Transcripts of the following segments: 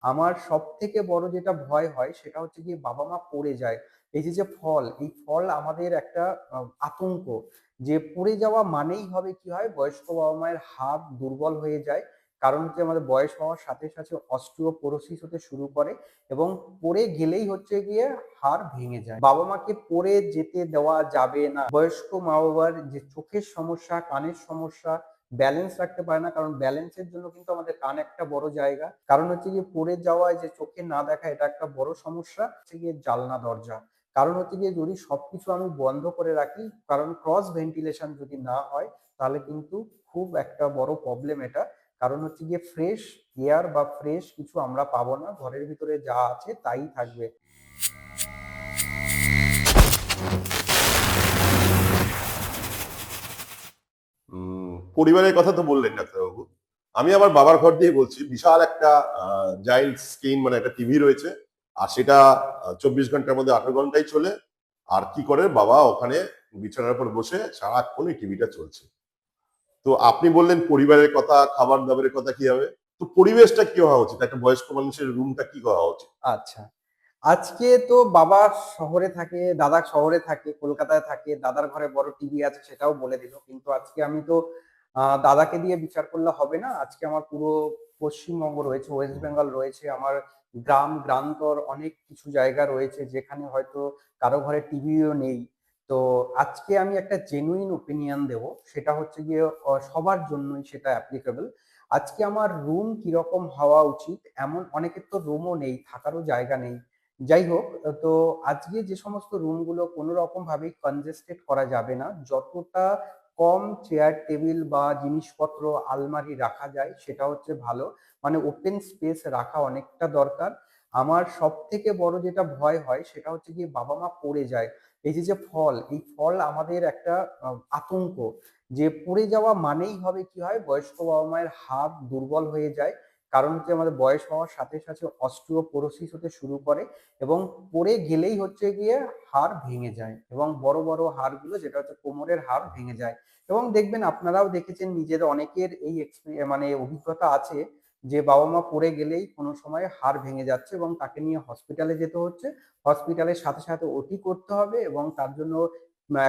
আমার সবথেকে বড় যেটা ভয় হয় সেটা হচ্ছে গিয়ে বাবা-মা পড়ে যায়। এই যে ফল, এই ফল আমাদের একটা আতঙ্ক যে পড়ে যাওয়া মানেই হবে কি হয় বয়স্ক বাবা-মায়ের হাত দুর্বল হয়ে যায়। কারণ হচ্ছে আমাদের বয়স হওয়ার সাথে, সাথে অস্টিওপোরোসিস হতে শুরু করে এবং পড়ে গেলেই হচ্ছে গিয়ে হাড় ভেঙে যায়। বাবা-মাকে পড়ে যেতে দেওয়া যাবে না। বয়স্ক মা-বাবার যে চোখের সমস্যা, কানের সমস্যা, ব্যালেন্স রাখতে পারে না। কারণ ব্যালেন্সের জন্য কিন্তু আমাদের কান একটা বড় জায়গা। কারণ হচ্ছে গিয়ে পড়ে যাওয়ায় যে চোখে না দেখা এটা একটা বড় সমস্যা। হচ্ছে গিয়ে জানলা দরজা। কারণ হচ্ছে গিয়ে যদি সবকিছু আমি বন্ধ করে রাখি, কারণ ক্রস ভেন্টিলেশন যদি না হয় তাহলে কিন্তু খুব একটা বড় প্রবলেম এটা। কারণ হচ্ছে গিয়ে ফ্রেশ এয়ার বা ফ্রেশ কিছু আমরা পাবো না। ঘরের ভিতরে যা আছে তাই থাকবে। পরিবারের কথা তো বললেন ডাক্তারবাবু। আমি আমার বাবার ঘর দিয়ে বলছি। বিশাল একটা জায়ান্ট স্ক্রিন, মানে একটা টিভি রয়েছে। আর সেটা 24 ঘন্টার মধ্যে 18 ঘন্টাই চলে। আর কি করে বাবা ওখানে বিছানার উপর বসে সারাক্ষণ এই টিভিটা চলছে। তো আপনি বললেন পরিবারের কথা, খাবার দাবারের কথা কি হবে। তো পরিবেশটা কি হওয়া উচিত, একটা বয়স্ক মানুষের রুমটা কি হওয়া উচিত? আচ্ছা। আজকে তো বাবা শহরে থাকে, দাদা শহরে থাকে, কলকাতায় থাকে। দাদার ঘরে বড় টিভি আছে সেটাও বলে দিল। কিন্তু আজকে আমি তো দাদাকে দিয়ে বিচার করলে হবে না। আজকে আমার পুরো পশ্চিমবঙ্গ রয়েছে, ওয়েস্ট বেঙ্গল রয়েছে। আমার গ্রাম, গ্রান্তর অনেক কিছু জায়গা রয়েছে যেখানে হয়তো কারো ঘরে টিভিও নেই। তো আজকে আমি একটা জেনুইন ওপিনিয়ন দেব। সেটা হচ্ছে গিয়ে সবার জন্যই সেটা অ্যাপ্লিকেবল। আজকে আমার রুম কিরকম হওয়া উচিত, এমন অনেকের তো রুমও নেই, থাকারও জায়গা নেই। যাই হোক, তো আজকে যে সমস্ত রুমগুলো কোনো রকম ভাবেই কনজেস্টেড করা যাবে না, যতটা কম চেয়ার টেবিল বা জিনিসপত্র আলমারি রাখা যায় সেটা হচ্ছে ভালো। মানে ওপেন স্পেস রাখা অনেকটা দরকার। আমার সব থেকে বড় যেটা ভয় হয় সেটা হচ্ছে গিয়ে বাবা মা পড়ে যায়। এই যে ফল, এই ফল আমাদের একটা আতঙ্ক যে পড়ে যাওয়া মানেই হবে কি হয় বয়স্ক বাবা মায়ের হাত দুর্বল হয়ে যায়। কারণ হচ্ছে আমাদের বয়স হওয়ার সাথে সাথে অস্টিওপোরোসিস হতে শুরু করে এবং পড়ে গেলেই হচ্ছে গিয়ে হাড় ভেঙে যায় এবং বড় বড় হাড়গুলো যেটা হচ্ছে কোমরের হাড় ভেঙে যায়। এবং দেখবেন আপনারাও দেখেছেন, নিজের অনেকের এই মানে অভিজ্ঞতা আছে যে বাবা মা পড়ে গেলেই কোনো সময় হাড় ভেঙে যাচ্ছে এবং তাকে নিয়ে হসপিটালে যেতে হচ্ছে। হসপিটালের সাথে সাথে ওটি করতে হবে এবং তার জন্য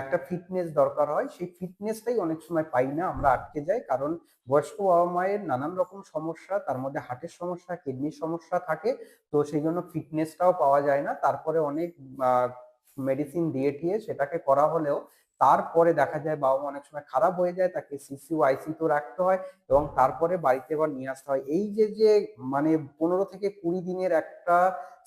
একটা ফিটনেস দরকার হয়। সেই ফিটনেসটাই অনেক সময় পাই না, আমরা আটকে যাই। কারণ বয়স্ক বাবা মায়ের নানান রকম সমস্যা, তার মধ্যে হার্টের সমস্যা, কিডনির সমস্যা থাকে। তো সেই জন্য ফিটনেসটাও পাওয়া যায় না। তারপরে অনেক মেডিসিন দিয়ে টিয়ে সেটাকে করা হলেও তারপরে দেখা যায় বাবা মা অনেক সময় খারাপ হয়ে যায়, তাকে সিসিউ আইসিইউতে রাখতে হয় এবং তারপরে বাড়িতে আবার নিয়ে আসতে হয়। এই যে মানে 15 থেকে 20 দিনের একটা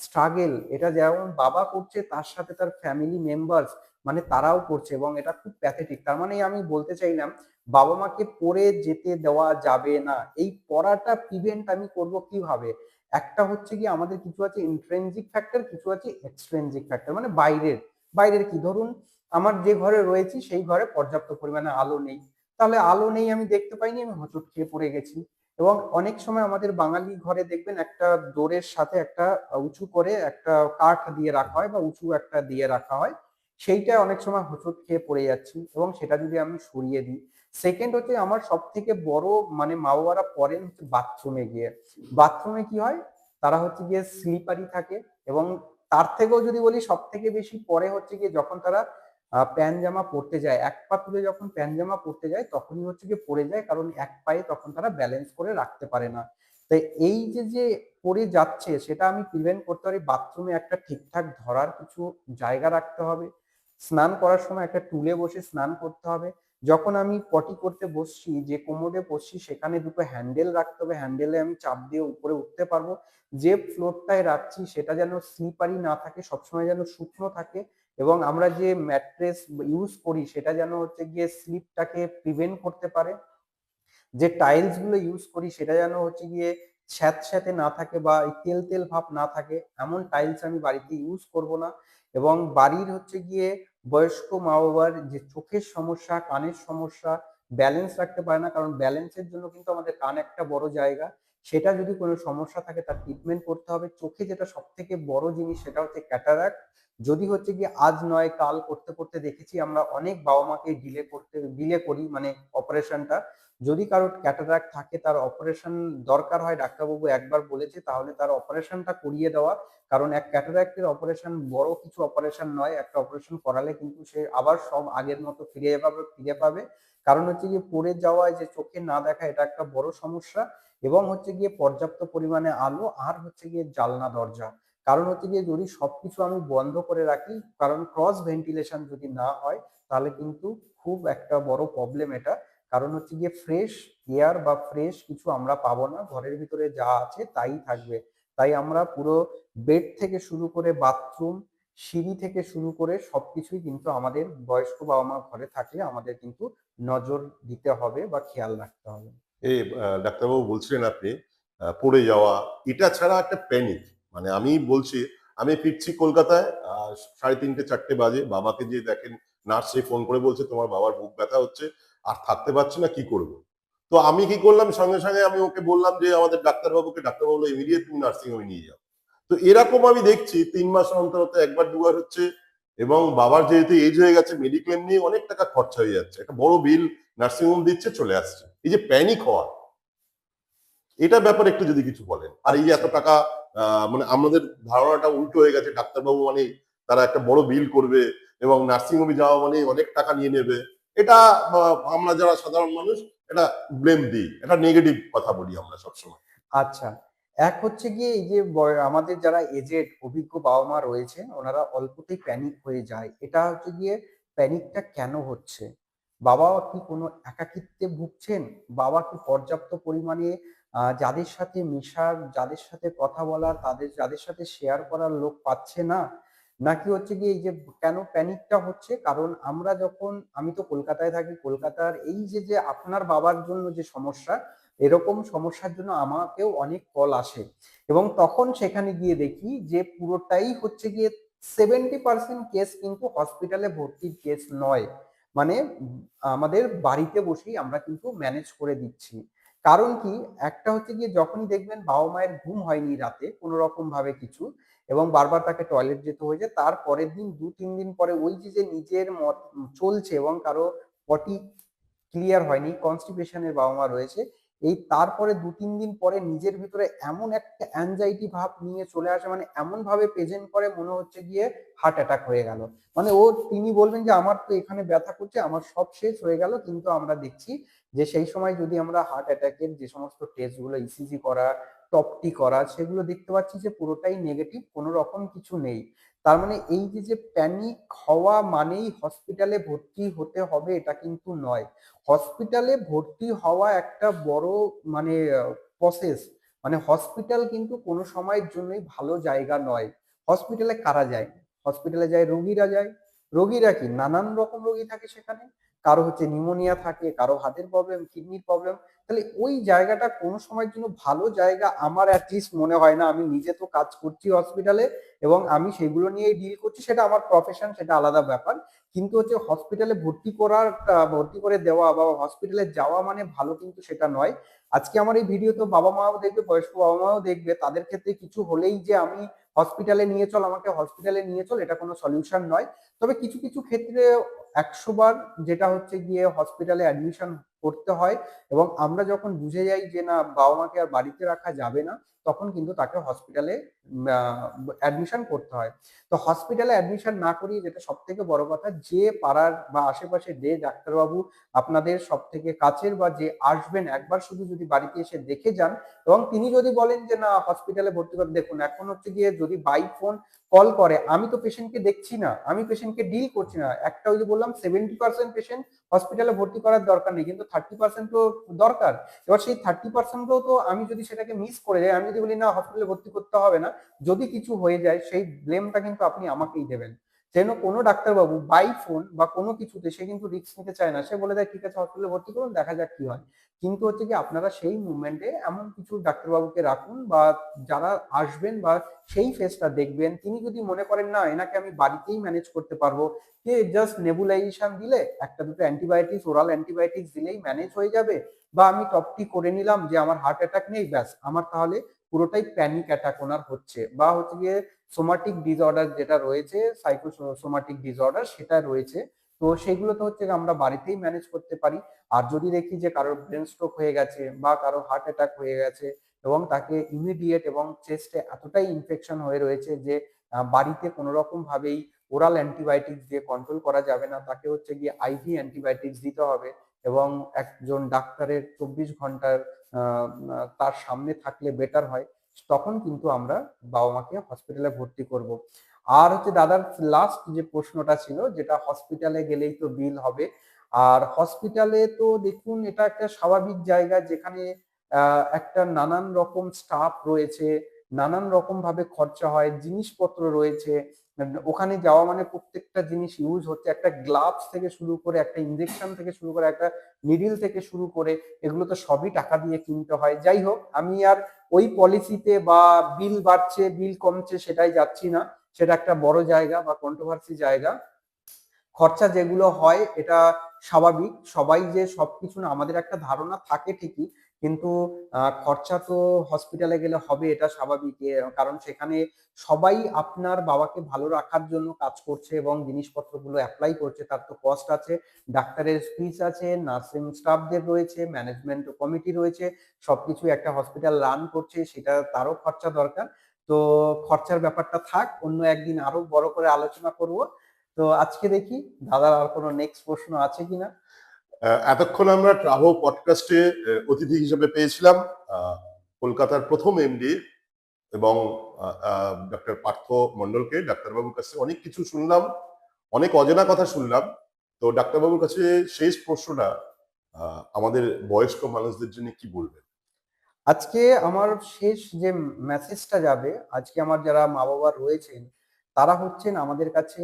স্ট্রাগেল, এটা যেমন বাবা করছে তার সাথে তার ফ্যামিলি মেম্বার্স মানে তারাও করছে এবং এটা খুব প্যাথেটিক। তার মানে আমি বলতে চাইলাম বাবা মাকে পড়ে যেতে দেওয়া যাবে না। এই পড়াটা প্রিভেন্ট আমি করব কিভাবে? একটা হচ্ছে গিয়ে আমাদের কিছু আছে ইন্ট্রিনসিক ফ্যাক্টর, কিছু আছে এক্সট্রিনসিক ফ্যাক্টর, মানে বাইরের। বাইরের কি, ধরুন আমার যে ঘরে রয়েছি সেই ঘরে পর্যাপ্ত পরিমাণে আলো নেই। তাহলে আলো নেই, আমি দেখতে পাইনি, আমি হোঁচট খেয়ে পড়ে গেছি। এবং অনেক সময় আমাদের বাঙালি ঘরে দেখবেন একটা ডোরের সাথে একটা উঁচু করে একটা কাঠ দিয়ে রাখা হয় বা উঁচু একটা দিয়ে রাখা হয়। সেইটা অনেক সময় হোঁচট খেয়ে পড়ে যাচ্ছি এবং সেটা যদি আমি সরিয়ে দিই। সেকেন্ড হচ্ছে আমার সব থেকে বড় মানে মা বাবারা পড়েন হচ্ছে বাথরুমে গিয়ে। বাথরুমে কি হয়, তারা হচ্ছে গিয়ে স্লিপারি থাকে এবং তার থেকেও যদি বলি সব থেকে বেশি পরে হচ্ছে গিয়ে যখন তারা প্যান্ট জামা পরতে যায়, এক পা তুলে যখন প্যান্ট জামা পরতে যায় তখনই হচ্ছে গিয়ে পড়ে যায়, কারণ এক পায়ে তখন তারা ব্যালেন্স করে রাখতে পারে না। তাই এই যে পড়ে যাচ্ছে সেটা আমি প্রিভেন্ট করতে পারি। বাথরুমে একটা ঠিকঠাক ধরার কিছু জায়গা রাখতে হবে। স্নান করার সময় একটা টুলে বসে স্নান করতে হবে। যখন আমি পটি করতে বসছি, যে কোমোডে বসছি সেখানে দুটো হ্যান্ডেল রাখতে হবে, হ্যান্ডেলে আমি চাপ দিয়ে উপরে উঠতে পারবো। যে ফ্লোরটায় রাখছি সেটা যেন স্লিপারি না থাকে, সবসময় যেন শুকনো থাকে এবং আমরা যে ম্যাট্রেস ইউজ করি সেটা যেন হচ্ছে গিয়ে স্লিপটাকে প্রিভেন্ট করতে পারে। যে টাইলস গুলো ইউজ করি সেটা যেন হচ্ছে গিয়ে স্যাঁতস্যাঁতে না থাকে বা এই তেল তেল ভাব না থাকে, এমন টাইলস আমি বাড়িতে ইউজ করব না। এবং বাড়ির হচ্ছে গিয়ে বয়স্ক মা বাবার যে চোখের সমস্যা, কানের সমস্যা, ব্যালেন্স রাখতে পারে না, কারণ ব্যালেন্সের জন্য কিন্তু আমাদের কান একটা বড় জায়গা। সেটা যদি কোনো সমস্যা থাকে তার ট্রিটমেন্ট করতে হবে। চোখে যেটা সব থেকে বড় জিনিস সেটা হচ্ছে ক্যাটারাক্ট। যদি হচ্ছে গিয়ে আজ নয় কাল করতে করতে দেখেছি আমরা অনেক বাবা মাকে ডিলে করি মানে অপারেশনটা। যদি কারোর ক্যাটারাক্ট থাকে, তার অপারেশন দরকার হয়, ডাক্তারবাবু একবার বলেছে, তাহলে তার অপারেশনটা করিয়ে দেওয়া। কারণ এক ক্যাটারাক্টের অপারেশন বড় কিছু অপারেশন নয়, একটা অপারেশন করালে কিন্তু সে আবার সব আগের মতো ফিরে পাবে। কারণ হচ্ছে গিয়ে পড়ে যাওয়ায় যে চোখে না দেখা, এটা একটা বড় সমস্যা। এবং হচ্ছে গিয়ে পর্যাপ্ত পরিমাণে আলো, আর হচ্ছে গিয়ে জানলা দরজা। কারণ হচ্ছে গিয়ে যদি সবকিছু আমি বন্ধ করে রাখি, কারণ ক্রস ভেন্টিলেশন যদি না হয়, তাহলে কিন্তু খুব একটা বড় প্রবলেম এটা। কারণ হচ্ছে গিয়ে ফ্রেশ এয়ার বা ফ্রেশ কিছু আমরা পাবো না, ঘরের ভিতরে যা আছে তাই থাকবে। তাই আমরা পুরো বেড থেকে শুরু করে বাথরুম, সিঁড়ি থেকে শুরু করে সবকিছুই কিন্তু আমাদের বয়স্ক বাবা মা ঘরে থাকলে আমাদের কিন্তু নজর দিতে হবে বা খেয়াল রাখতে হবে। এই ডাক্তারবাবু বলছিলেন আপনি পড়ে যাওয়া, এটা ছাড়া একটা প্যানিক, মানে আমি বলছি, আমি ফিরছি কলকাতায় 3:30-4টে বাজে, বাবাকে যে দেখেন নার্সে ফোন করে বলছে তোমার বাবার বুক ব্যথা হচ্ছে, আর থাকতে পারছি না, কি করব। তো আমি কি করলাম, সঙ্গে সঙ্গে আমি ওকে বললাম যে আমাদের ডাক্তারবাবুকে, ডাক্তারবাবু বললো ইমিডিয়েট তুমি নার্সিং হোমে নিয়ে যাও। তো এরকম আমি দেখছি 3 মাস অন্তর অন্তর একবার দুবার হচ্ছে। এবং বাবার যেহেতু এজ হয়ে গেছে, মেডিক্লেম নিয়ে অনেক টাকা খরচা হয়ে যাচ্ছে, একটা বড় বিল নার্সিং হোম দিচ্ছে, চলে আসছে। এই যে প্যানিক হওয়া, এটার ব্যাপারে একটু যদি কিছু বলেন। আর এই যে এত আচ্ছা। টাকা, মানে আমাদের ধারণাটা উল্টো হয়ে গেছে, ডাক্তারবাবু মানে তারা একটা বড় বিল করবে এবং নার্সিং হোমে যাওয়া মানে অনেক টাকা নিয়ে নেবে। এটা আমরা যারা সাধারণ মানুষ এটা ব্লেম দিই, এটা নেগেটিভ কথা বলি আমরা সবসময়। আচ্ছা, এক হচ্ছে গিয়ে এই যে আমাদের যারা এজেড অভিজ্ঞ বাবা মা রয়েছেন, ওনারা অল্পতেই প্যানিক হয়ে যায়। এটা হচ্ছে গিয়ে প্যানিকটা কেন হচ্ছে? বাবা কি কোনো একাকিত্বে ভুগছেন? বাবা কি পর্যাপ্ত পরিমাণে যাদের সাথে মেশার, যাদের সাথে কথা বলার, যাদের সাথে শেয়ার করার লোক পাচ্ছে না? নাকি হচ্ছে গিয়ে এই যে কেন প্যানিকটা হচ্ছে? কারণ আমরা যখন, আমি তো কলকাতায় থাকি, কলকাতার এই যে আপনার বাবার জন্য যে সমস্যা, এরকম সমস্যার জন্য আমাকেও অনেক কল আসে। এবং তখন সেখানে গিয়ে দেখি যে পুরোটাই হচ্ছে গিয়ে 70% কেস কিন্তু হসপিটালে ভর্তির কেস নয়। মানে আমাদের বাড়িতে বসেই আমরা কিন্তু ম্যানেজ করে দিচ্ছি। কারণ কি, একটা হচ্ছে গিয়ে যখনই দেখবেন বাবা মায়ের ঘুম হয়নি রাতে কোনো রকম ভাবে কিছু, এবং বারবার তাকে টয়লেট যেতে হয়েছে, তার পরের দিন 2-3 দিন পরে ওই যে নিজের মত চলছে, এবং কারো পটি ক্লিয়ার হয়নি, কনস্টিপেশনের বাবা মা রয়েছে, এই তারপরে 2-3 দিন পরে নিজের ভিতরে এমন একটা অ্যাংজাইটি ভাব নিয়ে চলে আসে, মানে এমন ভাবে প্রেজেন্ট করে মনে হচ্ছে গিয়ে হার্ট অ্যাটাক হয়ে গেল। মানে তিনি বলবেন যে আমার তো এখানে ব্যথা করছে, আমার সব শেষ হয়ে গেল। কিন্তু আমরা দেখছি যে সেই সময় যদি আমরা হার্ট অ্যাটাকের যে সমস্ত টেস্ট গুলো, ইসিজি করা, টপটি করা, সেগুলো দেখতে পাচ্ছি যে পুরোটাই নেগেটিভ, কোনো রকম কিছু নেই। তার মানে এই যে প্যানিক হওয়া মানেই হসপিটালে ভর্তি হতে হবে, এটা কিন্তু নয়। হসপিটালে ভর্তি হওয়া একটা বড় মানে প্রসেস। মানে হসপিটাল কিন্তু কোনো সময়ের জন্যই ভালো জায়গা নয়। হসপিটালে কারা যায়? হসপিটালে যায় রোগীরা যায়। রোগীরা কি নানান রকম রোগী থাকে সেখানে। কারো হচ্ছে নিউমোনিয়া থাকে, কারো হার্টের প্রবলেম, কিডনির প্রবলেম। তাহলে ওই জায়গাটা কোনো সময়ের জন্য ভালো জায়গা আমার অ্যাটলিস্ট মনে হয় না। আমি নিজে তো কাজ করছি হসপিটালে, এবং আমি সেগুলো নিয়েই ডিল করছি, সেটা আমার প্রফেশন, সেটা আলাদা ব্যাপার। কিন্তু হচ্ছে হসপিটালে ভর্তি করে দেওয়া বা হসপিটালে যাওয়া মানে ভালো কিন্তু সেটা নয়। আজকে আমার এই ভিডিও তো বাবা মাও দেখবে, বয়স্ক বাবা মাও দেখবে, তাদের ক্ষেত্রে কিছু হলেই যে আমি হসপিটালে নিয়ে চল, আমাকে হসপিটালে নিয়ে চল, এটা কোনো সলিউশন নয়। তবে কিছু কিছু ক্ষেত্রে 100 বার যেটা হচ্ছে গিয়ে হসপিটালে অ্যাডমিশন করতে হয়, এবং আমরা যখন বুঝে যাই যে না, বাবা মাকে আর বাড়িতে রাখা যাবে না, তখন কিন্তু তাকে হসপিটালে অ্যাডমিশন করতে হয়। তো হসপিটালে অ্যাডমিশন না করিয়ে, যেটা সব থেকে বড় কথা, যে পাড়ার বা আশেপাশে যে ডাক্তারবাবু আপনাদের সব থেকে কাছের, বা যে আসবেন একবার শুধু যদি বাড়িতে এসে দেখে যান, এবং তিনি যদি বলেন যে না হসপিটালে ভর্তি করে, দেখুন এখন হচ্ছে গিয়ে যদি বাই ফোন কল করে, আমি তো পেশেন্টকে দেখছি না, আমি পেশেন্টকে ডিল করছি না। একটা ওই যে বললাম 70% পেশেন্ট হসপিটালে ভর্তি করার দরকার নেই, কিন্তু 30% তো দরকার। এবার সেই 30%ও তো আমি যদি সেটাকে মিস করে যাই, আমি যদি বলি না হসপিটালে ভর্তি করতে হবে না, যদি কিছু হয়ে যায় সেই ব্লেমটা কিন্তু আপনি আমাকেই দেবেন। যেন কোনো ডাক্তারবাবু বাই ফোন বা কোনো কিছুতে সে কিন্তু রিস্ক নিতে চায় না, সে বলে দেয় ঠিক আছে হসপিটালে ভর্তি করুন, দেখা যাক কি হয়। কিন্তু হচ্ছে কি, আপনারা সেই মুভমেন্টে এমন কিছু ডাক্তারবাবুকে রাখুন, বা যারা আসবেন বা সেই ফেসটা দেখবেন, তিনি যদি মনে করেন না এনাকে আমি বাড়িতেই ম্যানেজ করতে পারবো, যে জাস্ট নেবুলাইজেশন দিলে, একটা দুটো অ্যান্টিবায়োটিক্স, ওরাল অ্যান্টিবায়োটিক্স দিলেই ম্যানেজ হয়ে যাবে, বা আমি টপটি করে নিলাম যে আমার হার্ট অ্যাটাক নেই, ব্যাস আমার তাহলে পুরোটাই প্যানিক অ্যাটাক ওনার হচ্ছে, বা হচ্ছে গিয়ে সোমাটিক ডিসঅর্ডার যেটা রয়েছে, সাইকোসোমাটিক ডিসঅর্ডার সেটা রয়েছে। তো তো সেগুলো তো হচ্ছে গিয়ে আমরা বাড়িতেই ম্যানেজ করতে পারি। আর যদি দেখি যে কারোর ব্রেন স্ট্রোক হয়ে গেছে বা কারো হার্ট অ্যাটাক হয়ে গেছে এবং তাকে ইমিডিয়েট এবং চেস্টে এতটাই ইনফেকশন হয়ে রয়েছে যে বাড়িতে কোনো রকম ভাবেই ওরাল অ্যান্টিবায়োটিক্স দিয়ে কন্ট্রোল করা যাবে না, তাকে হচ্ছে গিয়ে আইভি অ্যান্টিবায়োটিক্স দিতে হবে এবং একজন ডাক্তারের 24 ঘন্টার তার সামনে থাকলে বেটার হয়। তখন কিন্তু আমরা বাবা মাকে হসপিটালে ভর্তি করব। আর হচ্ছে দাদার লাস্ট যে প্রশ্নটা ছিল, যেটা হসপিটালে গেলেই তো বিল হবে। আর হসপিটালে তো দেখুন এটা একটা স্বাভাবিক জায়গা যেখানে একটা নানান রকম স্টাফ রয়েছে, নানান রকম ভাবে খরচা হয়, জিনিসপত্র রয়েছে। ওখানে যাওয়া মানে প্রত্যেকটা জিনিস ইউজ হচ্ছে, একটা গ্লাভস থেকে শুরু করে একটা ইনজেকশন থেকে শুরু করে একটা নিডিল থেকে শুরু করে এগুলো তো সবই টাকা দিয়ে কিনতে হয়। যাই হোক, আমি আর ওই পলিসিতে বা বিল বাড়ছে বিল কমছে সেটাই যাচ্ছি না। সেটা একটা বড় জায়গা বা কন্ট্রোভার্সি জায়গা। খরচা যেগুলো হয় এটা স্বাভাবিক, সবাই যে সবকিছু না, আমাদের একটা ধারণা থাকে ঠিকই, কিন্তু খরচা তো হসপিটালে গেলে হবে এটা স্বাভাবিক। কারণ সেখানে সবাই আপনার বাবাকে ভালো রাখার জন্য কাজ করছে এবং জিনিসপত্রগুলো অ্যাপ্লাই করছে, তার তো কস্ট আছে, ডাক্তারের ফিস আছে, নার্সিং স্টাফদের রয়েছে, ম্যানেজমেন্ট কমিটি রয়েছে, সবকিছু একটা হসপিটাল রান করছে, সেটা তারও খরচা দরকার। তো খরচার ব্যাপারটা থাক, অন্য একদিন আরো বড় করে আলোচনা করব। তো আজকে দেখি দাদার আর কোনো নেক্সট প্রশ্ন আছে কিনা। এতক্ষণ আমরা ট্রাভো পডকাস্টে অতিথি হিসেবে পেয়েছিলাম আহ, কলকাতার প্রথম এমডি এবং ডক্টর পার্থ মন্ডলকে। ডাক্তারবাবুর কাছে অনেক কিছু শুনলাম, অনেক অজানা কথা শুনলাম। তো ডাক্তারবাবুর কাছে শেষ প্রশ্নটা, আমাদের বয়স্ক মানুষদের জন্য কি বলবেন? আজকে আমার শেষ যে মেসেজটা যাবে, আজকে আমার যারা মা বাবা রয়েছেন তারা হচ্ছেন আমাদের কাছে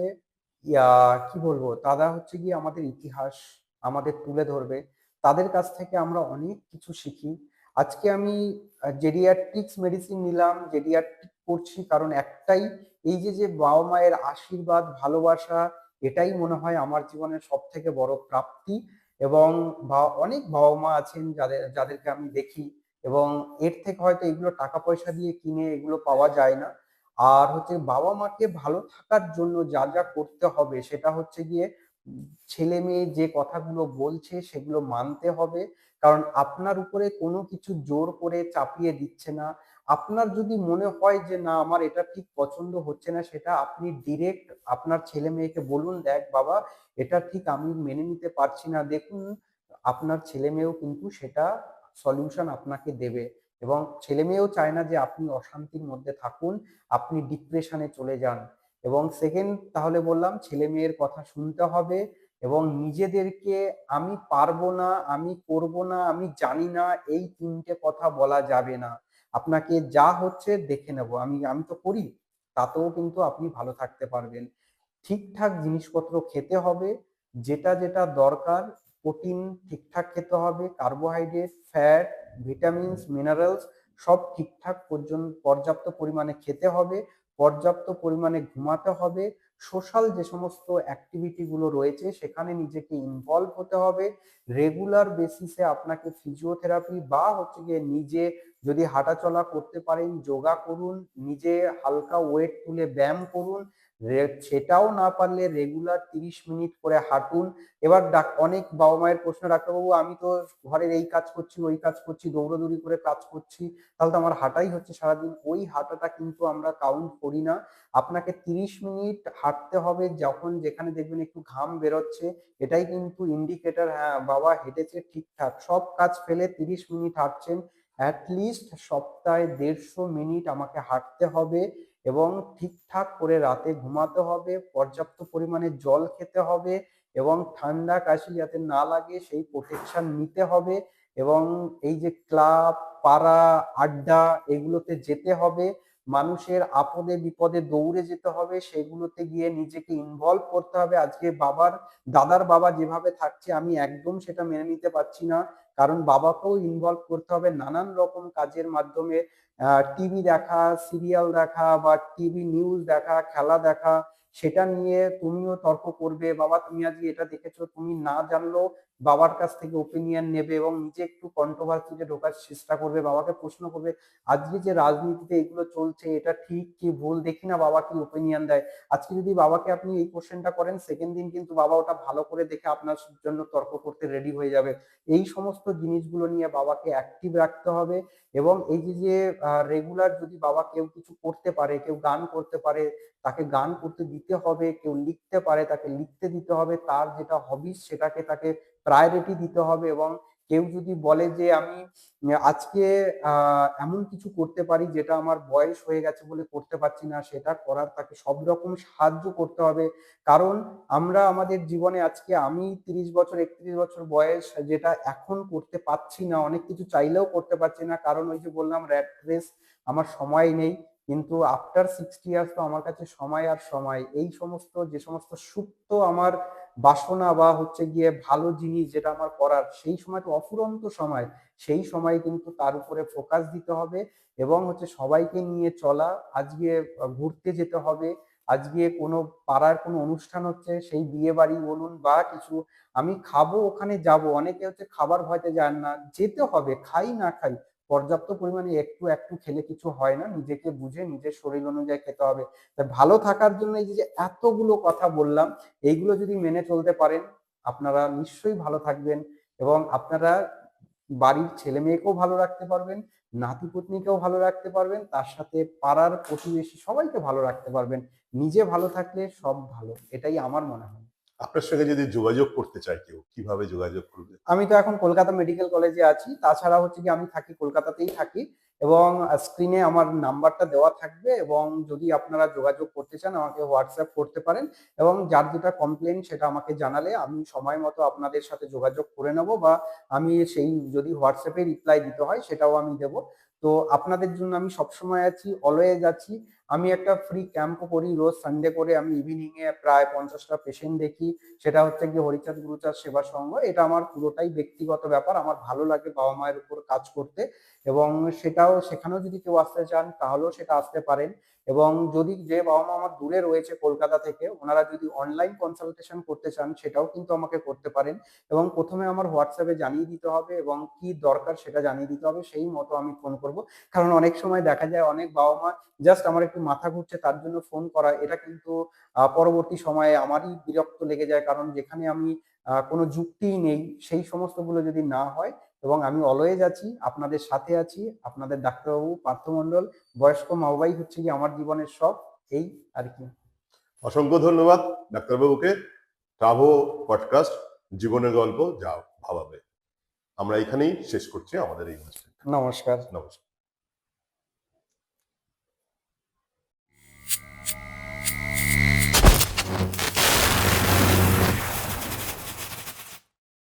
কি বলবো, তারা হচ্ছে গিয়ে আমাদের ইতিহাস আমাদের তুলে ধরবে, তাদের কাছ থেকে আমরা অনেক কিছু শিখি। আজকে আমি জেডিয়াট্রিক্স মেডিসিন নিলাম, জেডিয়াট্রিক করছি কারণ একটাই, এই যে যে বাবা মায়ের আশীর্বাদ ভালোবাসা, এটাই মনে হয় আমার জীবনের সব থেকে বড় প্রাপ্তি। এবং অনেক বাবা মা আছেন যাদেরকে আমি দেখি, এবং এর থেকে হয়তো এগুলো টাকা পয়সা দিয়ে কিনে এগুলো পাওয়া যায় না। আর হচ্ছে বাবা মাকে ভালো থাকার জন্য যা যা করতে হবে সেটা হচ্ছে গিয়ে ছেলে মেয়ে যে কথাগুলো বলছে সেগুলো মানতে হবে। কারণ আপনার উপরে কোনো কিছু জোর করে চাপিয়ে দিচ্ছে না। আপনার যদি মনে হয় যে না আমার এটা ঠিক পছন্দ হচ্ছে না, সেটা আপনি ডিরেক্ট আপনার ছেলে মেয়েকে বলুন, দেখ বাবা এটা ঠিক আমি মেনে নিতে পারছি না। দেখুন আপনার ছেলে মেয়েও কিন্তু সেটা সলিউশন আপনাকে দেবে, এবং ছেলে মেয়েও চায় না যে আপনি অশান্তির মধ্যে থাকুন, আপনি ডিপ্রেশনে চলে যান। এবং সেকেন্ড তাহলে বললাম, ছেলে মেয়ের কথা শুনতে হবে এবং নিজেদেরকে আমি পারবো না, আমি করব না, আমি জানি না, এই তিনটে কথা বলা যাবে না। আপনাকে যা হচ্ছে দেখে নেব, আমি আমি তো করি, তাতেও কিন্তু আপনি ভালো থাকতে পারবেন। ঠিকঠাক জিনিসপত্র খেতে হবে, যেটা যেটা দরকার, প্রোটিন ঠিকঠাক খেতে হবে, কার্বোহাইড্রেট, ফ্যাট, ভিটামিনস, মিনারেলস সব ঠিকঠাক পর্যাপ্ত পরিমাণে খেতে হবে, পর্যাপ্ত পরিমাণে ঘুমাতে হবে, সোশ্যাল যে সমস্ত অ্যাক্টিভিটি গুলো রয়েছে সেখানে নিজেকে ইনভলভ হতে হবে, রেগুলার বেসিসে আপনাকে ফিজিওথেরাপি বা হচ্ছে গিয়ে নিজে যদি হাঁটাচলা করতে পারেন যোগা করুন, নিজে হালকা ওয়েট তুলে ব্যায়াম করুন, সেটাও না পারলে রেগুলার 30 মিনিট করে হাঁটুন। এবার অনেক বাবা মায়ের প্রশ্ন, ডাক্তারবাবু আমি তো ঘরের এই কাজ করছি ওই কাজ করছি, দৌড়াদৌড়ি করে কাজ করছি, তাহলে তো আমার হাঁটাই হচ্ছে সারাদিন। ওই হাঁটাটা কিন্তু আমরা কাউন্ট করি না। আপনাকে 30 মিনিট হাঁটতে হবে, যখন যেখানে দেখবেন একটু ঘাম বেরোচ্ছে এটাই কিন্তু ইন্ডিকেটর, হ্যাঁ বাবা হেঁটেছে ঠিকঠাক। সব কাজ ফেলে 30 মিনিট হাঁটছেন, অ্যাটলিস্ট সপ্তাহে 150 মিনিট আমাকে হাঁটতে হবে, এবং ঠিকঠাক করে রাতে ঘুমাতে হবে, পর্যাপ্ত পরিমাণে জল খেতে হবে, এবং ঠান্ডা কাশি যাতে না লাগে সেই প্রোটেকশন নিতে হবে, এবং এই যে ক্লাব, পাড়া, আড্ডা এগুলোতে যেতে হবে, মানুষের আপদে বিপদে দৌড়ে যেতে হবে, সেগুলোতে গিয়ে নিজেকে ইনভলভ করতে হবে। আজকে দাদার বাবা যেভাবে থাকছে আমি একদম সেটা মেনে নিতে পারছি না, কারণ বাবাকেও ইনভলভ করতে হবে নানান রকম কাজের মাধ্যমে, টিভি দেখা, সিরিয়াল দেখা বা টিভি নিউজ দেখা, খেলা দেখা, সেটা নিয়ে তুমিও তর্ক করবে, বাবা তুমি আজকে এটা দেখেছো, তুমি না জানলেও বাবার কাছ থেকে ওপিনিয়ন নেবে এবং নিজে একটু কন্ট্রোভার্সিতে ঢোকার চেষ্টা করবে, বাবাকে প্রশ্ন করবে আজকে যে রাজনীতিতে এগুলো চলছে এটা ঠিক কি ভুল, দেখি না বাবা কি ওপিনিয়ন দেয়। আজকে যদি বাবাকে আপনি এই কোশ্চেনটা করেন, সেকেন্ড দিন কিন্তু বাবা ওটা ভালো করে দেখে আপনার জন্য তর্ক করতে রেডি হয়ে যাবে। এই সমস্ত জিনিসগুলো নিয়ে বাবাকে অ্যাক্টিভ রাখতে হবে। এবং এই যে যে রেগুলার যদি বাবা কেউ কিছু করতে পারে, কেউ গান করতে পারে তাকে গান করতে দিতে হবে, কেউ লিখতে পারে তাকে লিখতে দিতে হবে, তার যেটা হবিস সেটাকে তাকে প্রায়োরিটি দিতে হবে। এবং কেউ যদি বলে যে আমি আজকে এমন কিছু করতে পারি যেটা আমার বয়স হয়ে গেছে বলে করতে পারছি না, সেটা করার তাকে সব রকম সাহায্য করতে হবে। কারণ আমরা আমাদের জীবনে আজকে আমি 30 বছর 31 বছর বয়স, যেটা এখন করতে পারছি না, অনেক কিছু চাইলেও করতে পারছি না, কারণ ওই যে বললাম র্যাট রেস, আমার সময় নেই। কিন্তু আফটার 60 ইয়ার্স তো আমার কাছে সময় আর সময়, এই সমস্ত যে সমস্ত সুপ্ত আমার বাসনা বা হচ্ছে গিয়ে ভালো জিনিস যেটা আমার করার, সেই সময় তো অফুরন্ত সময়। সেই সময় কিন্তু তার উপরে ফোকাস দিতে হবে এবং হচ্ছে সবাইকে নিয়ে চলা। আজকে ঘুরতে যেতে হবে, আজকে কোনো পাড়ার কোনো অনুষ্ঠান হচ্ছে, সেই বিয়ে বাড়ি বলুন বা কিছু, আমি খাবো ওখানে যাব, অনেকে হচ্ছে খাবার ভয়তে যান না, যেতে হবে, খাই না খাই পর্যাপ্ত পরিমাণে একটু একটু খেলে কিছু হয় না, নিজেকে বুঝে নিজের শরীর অনুযায়ী খেতে হবে। তাই ভালো থাকার জন্য এই যে এতগুলো কথা বললাম, এইগুলো যদি মেনে চলতে পারেন আপনারা নিশ্চয়ই ভালো থাকবেন এবং আপনারা বাড়ির ছেলে মেয়েকেও ভালো রাখতে পারবেন, নাতি পুতনিকেও ভালো রাখতে পারবেন, তার সাথে পাড়ার প্রতিবেশী সবাইকে ভালো রাখতে পারবেন। নিজে ভালো থাকলে সব ভালো, এটাই আমার মনে হয়। আপনার সঙ্গে যদি যোগাযোগ করতে চায় কেউ, কিভাবে যোগাযোগ করবে? আমি তো এখন কলকাতা মেডিকেল কলেজে আছি, তাছাড়া হচ্ছে কি আমি থাকি কলকাতাতেই থাকি এবং স্ক্রিনে আমার নাম্বারটা দেওয়া থাকবে এবং যদি আপনারা যোগাযোগ করতে চান আমাকে হোয়াটসঅ্যাপ করতে পারেন এবং যার যেটা কমপ্লেন সেটা আমাকে জানালে আমি সময় মতো আপনাদের সাথে যোগাযোগ করে নেব বা আমি সেই যদি হোয়াটসঅ্যাপে রিপ্লাই দিতে হয় সেটাও আমি দেব। তো আপনাদের জন্য আমি সবসময় আছি, অলওয়েজ আছি। আমি একটা ফ্রি ক্যাম্পও করি রোজ সানডে করে, আমি ইভিনিং এ প্রায় 50টা পেশেন্ট দেখি। সেটা হচ্ছে গিয়ে হরিচাঁদ গুরুচাঁদ সেবা সংঘ। এটা আমার পুরোটাই ব্যক্তিগত ব্যাপার, আমার ভালো লাগে বাবা মায়ের উপর কাজ করতে এবং সেখানেও যদি কেউ আসতে চান তাহলেও সেটা আসতে পারেন। এবং যদি যে বাবা মা আমার দূরে রয়েছে কলকাতা থেকে, ওনারা যদি অনলাইন কনসালটেশন করতে চান সেটাও কিন্তু আমাকে করতে পারেন। এবং প্রথমে আমার হোয়াটসঅ্যাপে জানিয়ে দিতে হবে এবং কি দরকার সেটা জানিয়ে দিতে হবে, সেই মতো আমি ফোন করব। কারণ অনেক সময় দেখা যায় অনেক বাবা মা জাস্ট আমার একটু মাথা ঘুরছে তার জন্য ফোন করা, এটা কিন্তু পরবর্তী সময়ে আমারই বিরক্ত লেগে যায়, কারণ যেখানে আমি কোনো যুক্তিই নেই, সেই সমস্তগুলো যদি না হয়। এবং আমি অলওয়েজ আছি, আপনাদের সাথে আছি, আপনাদের ডাক্তারবাবু পার্থ মণ্ডল। বয়স্ক মা বাবাই হচ্ছে কি আমার জীবনের সব, এই আর কি। অসংখ্য ধন্যবাদ ডাক্তারবাবুকে। ট্রাভো পডকাস্ট, জীবনের গল্প যা ভাবাবে। আমরা এখানেই শেষ করছি আমাদের এই অনুষ্ঠান। নমস্কার। নমস্কার।